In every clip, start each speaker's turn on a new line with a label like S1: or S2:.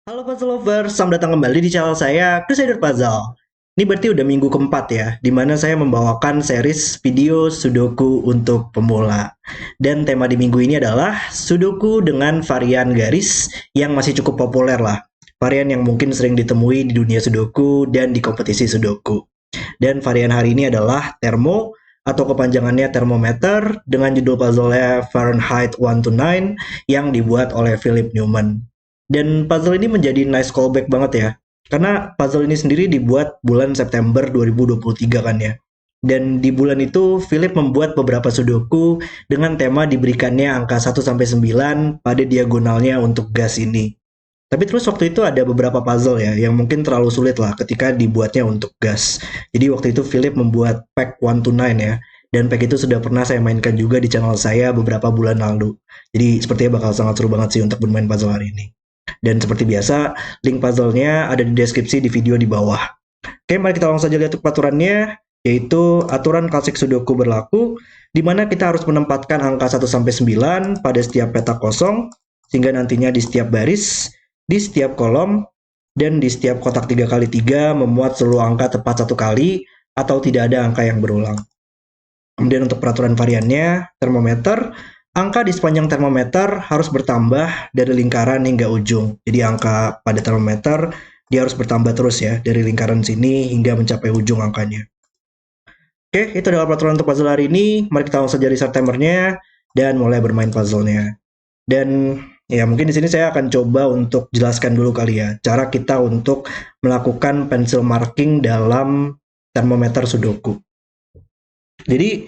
S1: Halo puzzle lovers, selamat datang kembali di channel saya, Crusader Puzzle. Ini berarti udah minggu keempat ya, di mana saya membawakan series video Sudoku untuk pemula. Dan tema di minggu ini adalah Sudoku dengan varian garis yang masih cukup populer lah. Varian yang mungkin sering ditemui di dunia Sudoku dan di kompetisi Sudoku. Dan varian hari ini adalah Thermo atau kepanjangannya termometer dengan judul puzzle-nya Fahrenheit 129 yang dibuat oleh Philip Newman. Dan puzzle ini menjadi nice callback banget ya. Karena puzzle ini sendiri dibuat bulan September 2023 kan ya. Dan di bulan itu Philip membuat beberapa sudoku dengan tema diberikannya angka 1 sampai 9 pada diagonalnya untuk gas ini. Tapi terus waktu itu ada beberapa puzzle ya yang mungkin terlalu sulit lah ketika dibuatnya untuk gas. Jadi waktu itu Philip membuat pack 129 ya. Dan pack itu sudah pernah saya mainkan juga di channel saya beberapa bulan lalu. Jadi sepertinya bakal sangat seru banget sih untuk bermain puzzle hari ini. Dan seperti biasa, link puzzle-nya ada di deskripsi di video di bawah. Oke, mari kita langsung saja lihat peraturannya, yaitu aturan klasik Sudoku berlaku, di mana kita harus menempatkan angka 1 sampai 9 pada setiap petak kosong, sehingga nantinya di setiap baris, di setiap kolom, dan di setiap kotak 3x3 memuat seluruh angka tepat satu kali, atau tidak ada angka yang berulang. Kemudian untuk peraturan variannya, termometer, angka di sepanjang termometer harus bertambah dari lingkaran hingga ujung. Jadi angka pada termometer dia harus bertambah terus ya dari lingkaran sini hingga mencapai ujung angkanya. Oke, itu adalah peraturan untuk puzzle hari ini. Mari kita langsung saja restart timernya dan mulai bermain puzzle-nya. Dan ya mungkin di sini saya akan coba untuk jelaskan dulu kali ya cara kita untuk melakukan pencil marking dalam termometer Sudoku. Jadi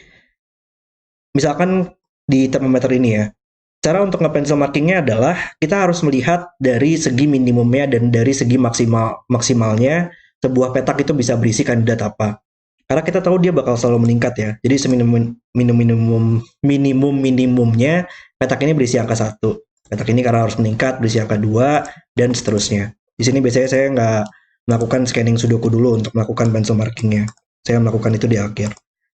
S1: misalkan di termometer ini ya, cara untuk nge-pencil markingnya adalah kita harus melihat dari segi minimumnya dan dari segi maksimalnya sebuah petak itu bisa berisi kandidat apa. Karena kita tahu dia bakal selalu meningkat ya. Jadi minimumnya petak ini berisi angka 1. Petak ini karena harus meningkat berisi angka 2 dan seterusnya. Di sini biasanya saya nggak melakukan scanning sudoku dulu untuk melakukan pencil markingnya. Saya melakukan itu di akhir.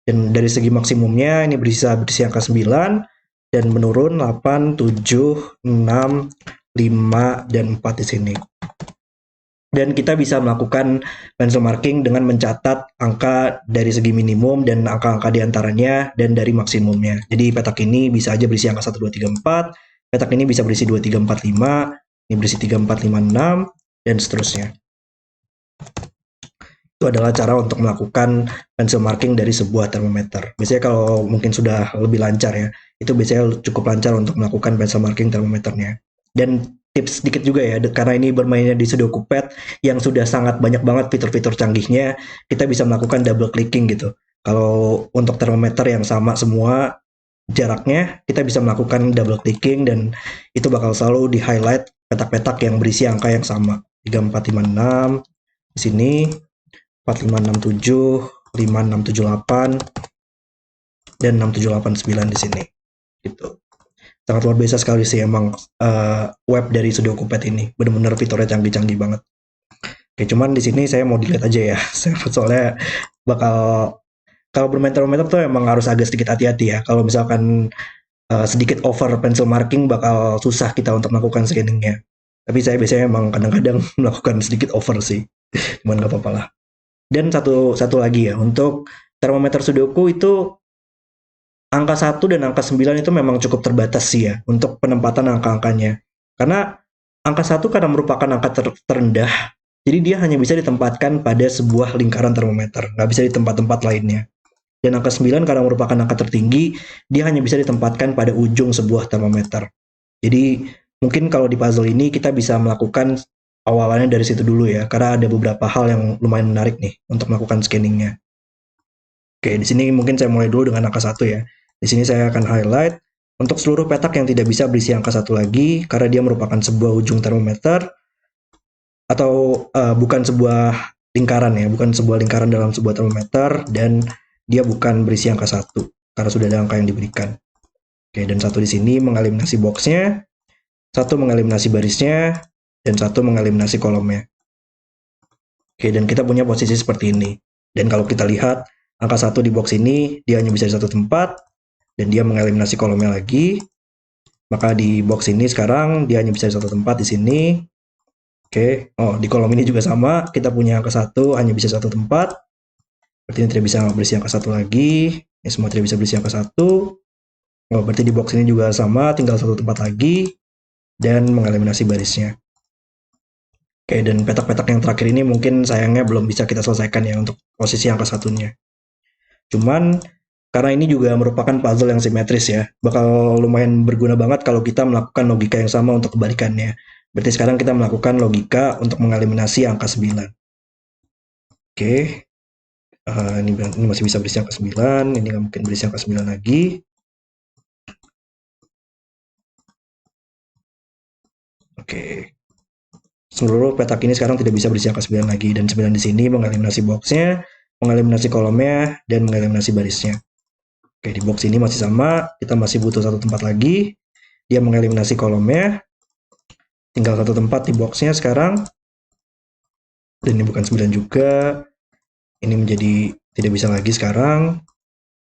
S1: Dan dari segi maksimumnya ini berisi angka 9 dan menurun 8, 7, 6, 5, dan 4 di sini. Dan kita bisa melakukan pencil marking dengan mencatat angka dari segi minimum dan angka-angka diantaranya dan dari maksimumnya. Jadi petak ini bisa aja berisi angka 1, 2, 3, 4, petak ini bisa berisi 2, 3, 4, 5, ini berisi 3, 4, 5, 6, dan seterusnya. Itu adalah cara untuk melakukan pencil marking dari sebuah termometer. Biasanya kalau mungkin sudah lebih lancar ya, itu biasanya cukup lancar untuk melakukan pencil marking termometernya. Dan tips sedikit juga ya, karena ini bermainnya di Sudoku Pad yang sudah sangat banyak banget fitur-fitur canggihnya, kita bisa melakukan double clicking gitu. Kalau untuk termometer yang sama semua jaraknya, kita bisa melakukan double clicking dan itu bakal selalu di highlight petak-petak yang berisi angka yang sama. 3, 4, 5, 6 di sini, 4, 5, 6, 7, 5, 6, 7, 8, dan 6, 7, 8, 9 di sini. Gitu. Sangat luar biasa sekali sih emang web dari Sudoku Pad ini. Benar-benar fiturnya canggih-canggih banget. Oke, cuman di sini saya mau dilihat aja ya. Soalnya bakal kalau bermain termometer tuh emang harus agak sedikit hati-hati ya. Kalau misalkan sedikit over pencil marking bakal susah kita untuk melakukan scanningnya. Tapi saya biasanya emang kadang-kadang melakukan sedikit over sih. Cuman nggak apa-apa lah. Dan satu lagi ya, untuk termometer Sudoku itu angka 1 dan angka 9 itu memang cukup terbatas sih ya untuk penempatan angka-angkanya. Karena angka 1 karena merupakan angka terendah, jadi dia hanya bisa ditempatkan pada sebuah lingkaran termometer, nggak bisa di tempat-tempat lainnya. Dan angka 9 karena merupakan angka tertinggi, dia hanya bisa ditempatkan pada ujung sebuah termometer. Jadi mungkin kalau di puzzle ini kita bisa melakukan awalannya dari situ dulu ya, karena ada beberapa hal yang lumayan menarik nih untuk melakukan scanningnya. Oke, di sini mungkin saya mulai dulu dengan angka 1 ya. Di sini saya akan highlight untuk seluruh petak yang tidak bisa berisi angka 1 lagi, karena dia merupakan sebuah ujung termometer, atau bukan sebuah lingkaran ya, bukan sebuah lingkaran dalam sebuah termometer, dan dia bukan berisi angka 1, karena sudah ada angka yang diberikan. Oke, dan 1 di sini mengeliminasi boxnya, 1 mengeliminasi barisnya, dan 1 mengeliminasi kolomnya. Oke, dan kita punya posisi seperti ini. Dan kalau kita lihat, angka 1 di box ini, dia hanya bisa di satu tempat, dan dia mengeliminasi kolomnya lagi. Maka di box ini sekarang, dia hanya bisa di satu tempat di sini. Oke, oh di kolom ini juga sama, kita punya angka 1 hanya bisa satu tempat, berarti ini tidak bisa berisi angka 1 lagi, ini semua tidak bisa berisi angka 1. Oh, berarti di box ini juga sama, tinggal satu tempat lagi, dan mengeliminasi barisnya. Oke, dan petak-petak yang terakhir ini mungkin sayangnya belum bisa kita selesaikan ya untuk posisi angka satunya. Cuman, karena ini juga merupakan puzzle yang simetris ya, bakal lumayan berguna banget kalau kita melakukan logika yang sama untuk kebalikannya. Berarti sekarang kita melakukan logika untuk mengeliminasi angka 9. Oke, ini masih bisa berisi angka 9, ini nggak mungkin berisi angka 9 lagi. Oke, seluruh petak ini sekarang tidak bisa berisi angka 9 lagi, dan 9 di sini mengeliminasi boxnya, mengeliminasi kolomnya, dan mengeliminasi barisnya. Oke, di box ini masih sama, kita masih butuh satu tempat lagi, dia mengeliminasi kolomnya, tinggal satu tempat di boxnya sekarang, dan ini bukan 9 juga, ini menjadi tidak bisa lagi sekarang,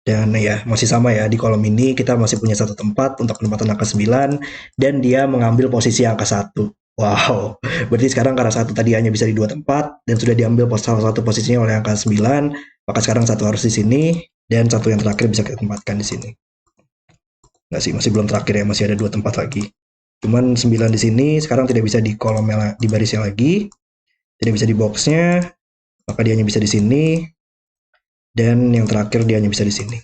S1: dan ya masih sama ya, di kolom ini kita masih punya satu tempat untuk penempatan angka 9, dan dia mengambil posisi angka 1. Wow, berarti sekarang karena satu tadi hanya bisa di dua tempat, dan sudah diambil salah satu posisinya oleh angka 9, maka sekarang satu harus di sini, dan satu yang terakhir bisa kita tempatkan di sini. Nggak sih, masih belum terakhir ya, masih ada dua tempat lagi. Cuman 9 di sini sekarang tidak bisa di kolomnya, di barisnya lagi, tidak bisa di boxnya, maka dia hanya bisa di sini, dan yang terakhir dia hanya bisa di sini.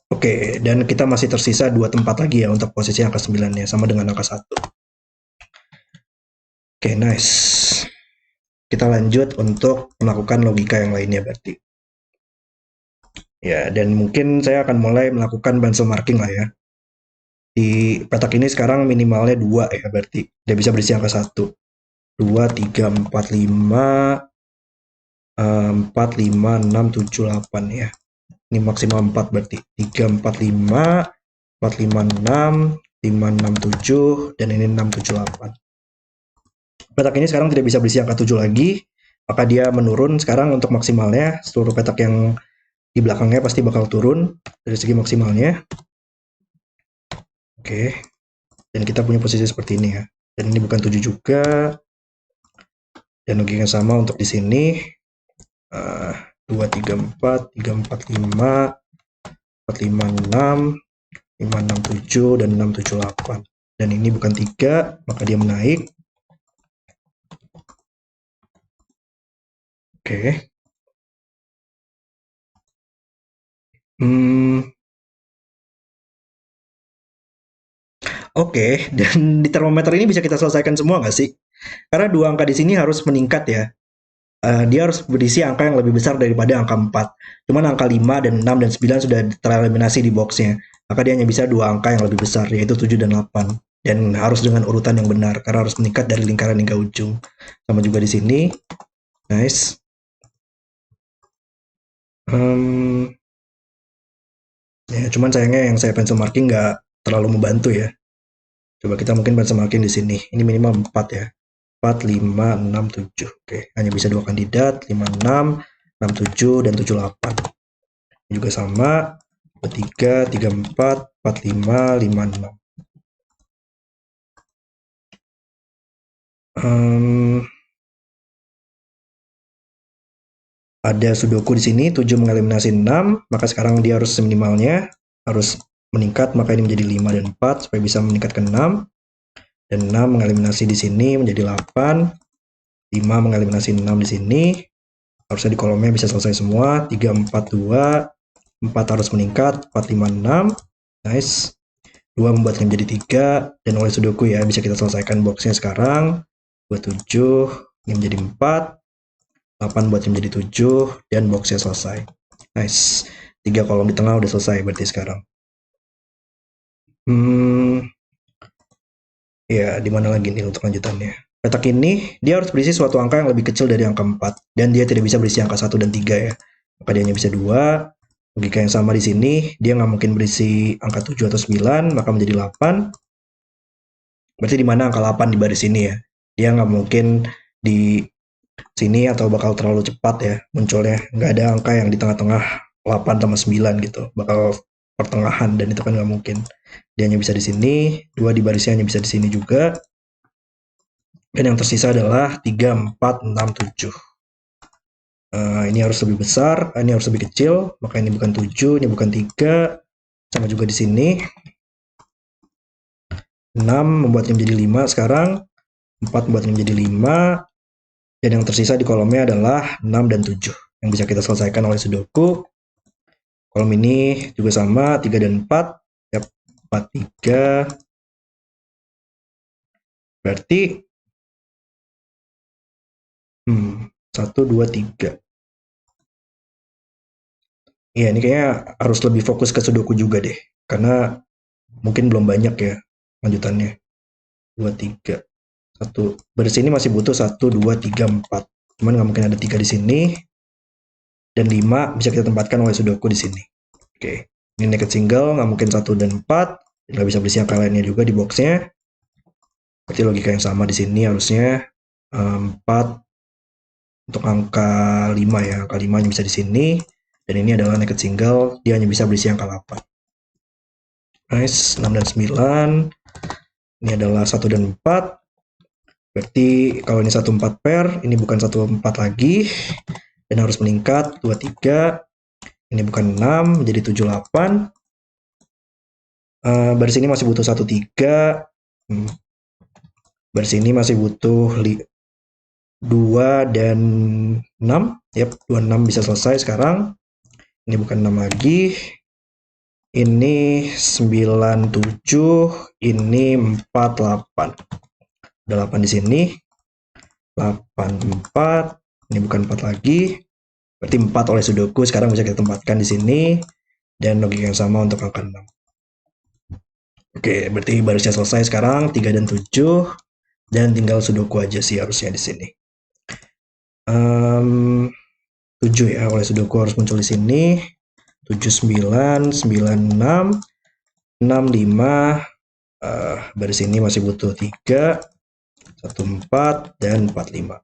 S1: Oke, dan kita masih tersisa dua tempat lagi ya untuk posisi angka 9-nya, sama dengan angka 1. Oke, nice. Kita lanjut untuk melakukan logika yang lainnya berarti. Ya, dan mungkin saya akan mulai melakukan pencil marking lah ya. Di petak ini sekarang minimalnya 2 ya berarti. Dia bisa berisi angka 1. 2, 3, 4, 5, 4, 5, 6, 7, 8 ya. Ini maksimal 4 berarti. 3, 4, 5, 4, 5, 6, 5, 6, 7, dan ini 6, 7, 8. Petak ini sekarang tidak bisa berisi angka 7 lagi, maka dia menurun sekarang untuk maksimalnya. Seluruh petak yang di belakangnya pasti bakal turun dari segi maksimalnya. Oke, dan kita punya posisi seperti ini ya. Dan ini bukan 7 juga. Dan logika yang sama untuk di sini. 2, 3, 4, 3, 4, 5, 4, 5, 6, 5, 6, 7, dan 6, 7, 8. Dan ini bukan 3, maka dia menaik. Oke. Oke, dan di termometer ini bisa kita selesaikan semua nggak sih? Karena dua angka di sini harus meningkat ya. Dia harus berisi angka yang lebih besar daripada angka 4. Cuman angka 5 dan 6 dan 9 sudah tereliminasi di boxnya. Maka dia hanya bisa dua angka yang lebih besar, yaitu 7 dan 8. Dan harus dengan urutan yang benar, karena harus meningkat dari lingkaran hingga ujung. Sama juga di sini. Nice. Ya, cuman sayangnya yang saya pencil marking nggak terlalu membantu ya. Coba kita mungkin pencil marking di sini. Ini minimal 4 ya. 4, 5, 6, 7. Oke, hanya bisa dua kandidat, 5, 6, 6, 7, dan 7, 8. Ini juga sama, 3, 3, 4, 4, 5, 5, 6. Ada sudoku di sini, 7 mengeliminasi 6, maka sekarang dia harus minimalnya, harus meningkat, maka ini menjadi 5 dan 4, supaya bisa meningkat ke 6. Dan 6 mengeliminasi di sini menjadi 8, 5 mengeliminasi 6 di sini, harusnya di kolomnya bisa selesai semua, 3, 4, 2, 4 harus meningkat, 4, 5, 6, nice. 2 membuatnya menjadi 3, dan oleh sudoku ya, bisa kita selesaikan boxnya sekarang, 27, ini menjadi 4, 8 buatnya menjadi 7, dan boxnya selesai. Nice, 3 kolom di tengah udah selesai berarti sekarang. Ya, di mana lagi nih untuk lanjutannya? Petak ini, dia harus berisi suatu angka yang lebih kecil dari angka 4, dan dia tidak bisa berisi angka 1 dan 3 ya. Maka dia hanya bisa 2. Logika yang sama di sini, dia nggak mungkin berisi angka 7 atau 9, maka menjadi 8. Berarti di mana angka 8 di baris ini ya? Dia nggak mungkin di sini atau bakal terlalu cepat ya munculnya. Nggak ada angka yang di tengah-tengah 8 sama 9 gitu. Bakal pertengahan, dan itu kan nggak mungkin. Dia hanya bisa di sini, 2 di barisnya hanya bisa di sini juga. Dan yang tersisa adalah 3, 4, 6, 7. Ini harus lebih besar, ini harus lebih kecil, maka ini bukan 7, ini bukan 3. Sama juga di sini. 6 membuatnya menjadi 5 sekarang. 4 membuatnya menjadi 5. Dan yang tersisa di kolomnya adalah 6 dan 7. Yang bisa kita selesaikan oleh Sudoku. Kolom ini juga sama, 3 dan 4. Yap, 4, 3. Berarti 1, 2, 3. Iya, ini kayaknya harus lebih fokus ke Sudoku juga deh. Karena mungkin belum banyak ya lanjutannya. 2, 3. 1. Baris ini masih butuh 1, 2, 3, 4. Cuman nggak mungkin ada 3 di sini. Dan 5 bisa kita tempatkan oleh Sudoku di sini. Oke. Ini naked single, nggak mungkin 1 dan 4. Nggak bisa berisi angka lainnya juga di boxnya. Berarti logika yang sama di sini harusnya 4 untuk angka 5 ya. Angka 5 hanya bisa di sini. Dan ini adalah naked single, dia hanya bisa berisi angka 8. Nice, 6 dan 9. Ini adalah 1 dan 4. Berarti kalau ini 1, 4 pair, ini bukan 1, 4 lagi. Dan harus meningkat, 2, 3. Ini bukan 6, menjadi 7, 8. Baris ini masih butuh 1, 3. Baris ini masih butuh 2 dan 6. Yap, 2, 6 bisa selesai sekarang. Ini bukan 6 lagi. Ini 9, 7. Ini 4, 8. Ada 8 di sini. 8, 4. Ini bukan 4 lagi. Berarti 4 oleh Sudoku sekarang bisa kita tempatkan di sini. Dan logika yang sama untuk angka 6. Oke, berarti barisnya selesai sekarang. 3 dan 7. Dan tinggal Sudoku aja sih harusnya di sini. 7 ya, oleh Sudoku harus muncul di sini. 7, 9, 9, 6, 6, 5. Baris ini masih butuh 3, 1, 4, dan 4, 5.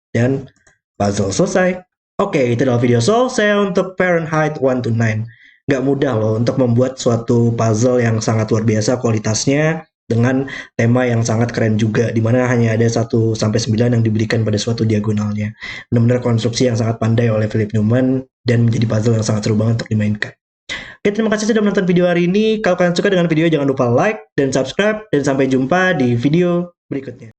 S1: Dan puzzle selesai. Oke, itu adalah video solve saya untuk Fahrenheit 1 to 9. Nggak mudah loh untuk membuat suatu puzzle yang sangat luar biasa kualitasnya dengan tema yang sangat keren juga, di mana hanya ada 1 sampai 9 yang diberikan pada suatu diagonalnya. Benar-benar konstruksi yang sangat pandai oleh Philip Newman dan menjadi puzzle yang sangat seru banget untuk dimainkan. Oke, terima kasih sudah menonton video hari ini. Kalau kalian suka dengan video, jangan lupa like dan subscribe. Dan sampai jumpa di video berikutnya.